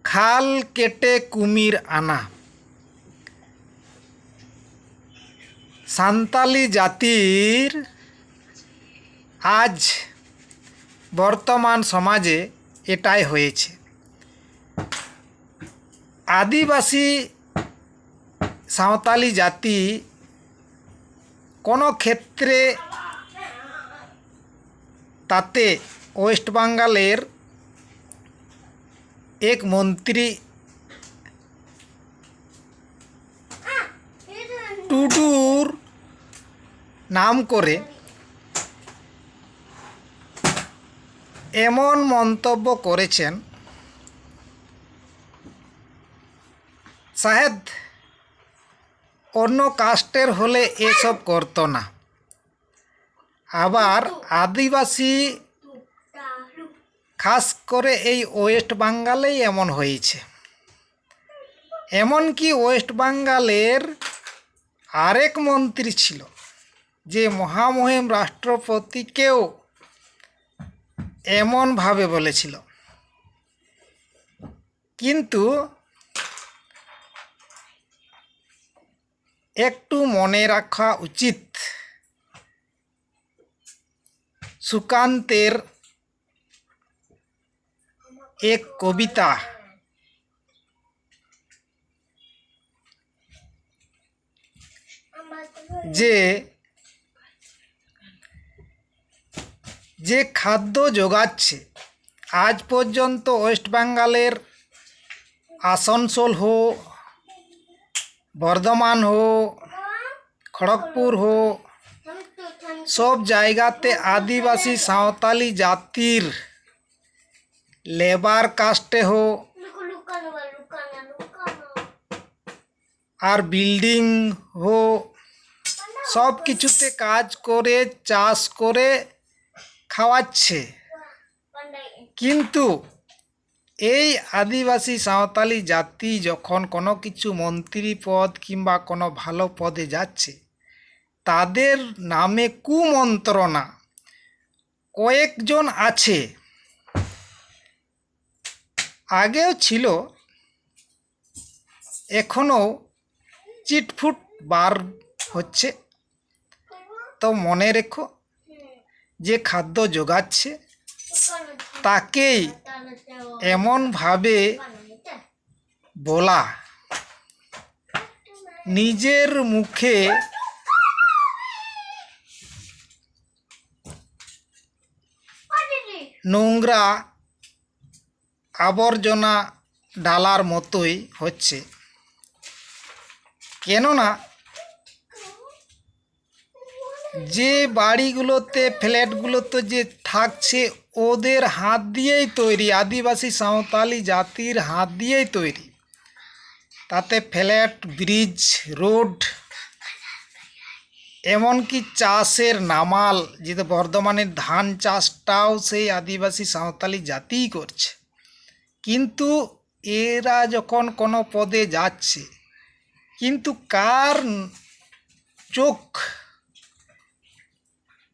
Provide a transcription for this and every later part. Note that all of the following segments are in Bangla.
খাল কেটে কুমির আনা। সাঁওতালি জাতির আজ বর্তমান সমাজে এটাই হয়েছে। আদিবাসী সাঁওতালি জাতি কোনো ক্ষেত্রে তাতে ওয়েস্ট বেঙ্গলের এক মন্ত্রী টুডুর নাম করে এমন মন্তব্য করেছেন, শায়দ অন্য কাস্টের হলে এসব করতো না। আবার আদিবাসী খাস করে এই ওয়েস্ট বেঙ্গলেই এমন হয়েছে। এমনকি ওয়েস্ট বেঙ্গলের আরেক মন্ত্রী ছিল, যে মহামহিম রাষ্ট্রপতিকেও এমনভাবে বলেছিল। কিন্তু একটু মনে রাখা উচিত, সুকান্তের এক কবিতা যে খাদ্য যোগাচ্ছে আজ পর্যন্ত ওয়েস্ট বেঙ্গলের আসানসোল হোক, বর্ধমান হোক, খড়গপুর হোক, সব জায়গাতে আদিবাসী সাঁওতালি জাতির লেবার কাস্টে হোক আর বিল্ডিং হোক, সব কিছুতে কাজ করে চাষ করে খাওয়াচ্ছে। কিন্তু এই আদিবাসী সাঁওতালি জাতি যখন কোনো কিছু মন্ত্রী পদ কিংবা কোনো ভালো পদে যাচ্ছে, তাদের নামে কুমন্ত্রণা কয়েকজন আছে, আগেও ছিল, এখনও চিটফুট বার হচ্ছে। তো মনে রেখো, যে খাদ্য যোগাচ্ছে তাকেই এমনভাবে বলা, নিজের মুখে নোংরা আবর্জনা ডালার মতোই হচ্ছে। কেননা যে বাড়িগুলোতে ফ্ল্যাটগুলোতে যে থাকছে ওদের হাত দিয়েই তৈরি, আদিবাসী সাঁওতালি জাতির হাত দিয়েই তৈরি। তাতে ফ্ল্যাট, ব্রিজ, রোড, এমনকি চাষের নামাল, যেটা বর্ধমানের ধান চাষটাও সেই আদিবাসী সাঁওতালি জাতিই করছে। কিন্তু এরা যখন কোনো পদে যাচ্ছে, কিন্তু কার চোখ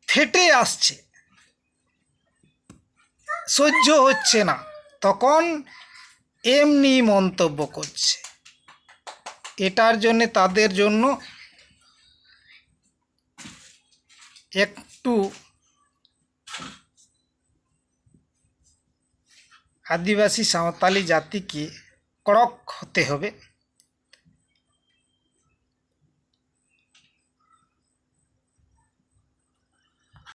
ফেটে আসছে, সহ্য হচ্ছে না, তখন এমনি মন্তব্য করছে। এটার জন্যে তাদের জন্য একটু আদিবাসী সাঁওতালি জাতিকে কড়ক হতে হবে।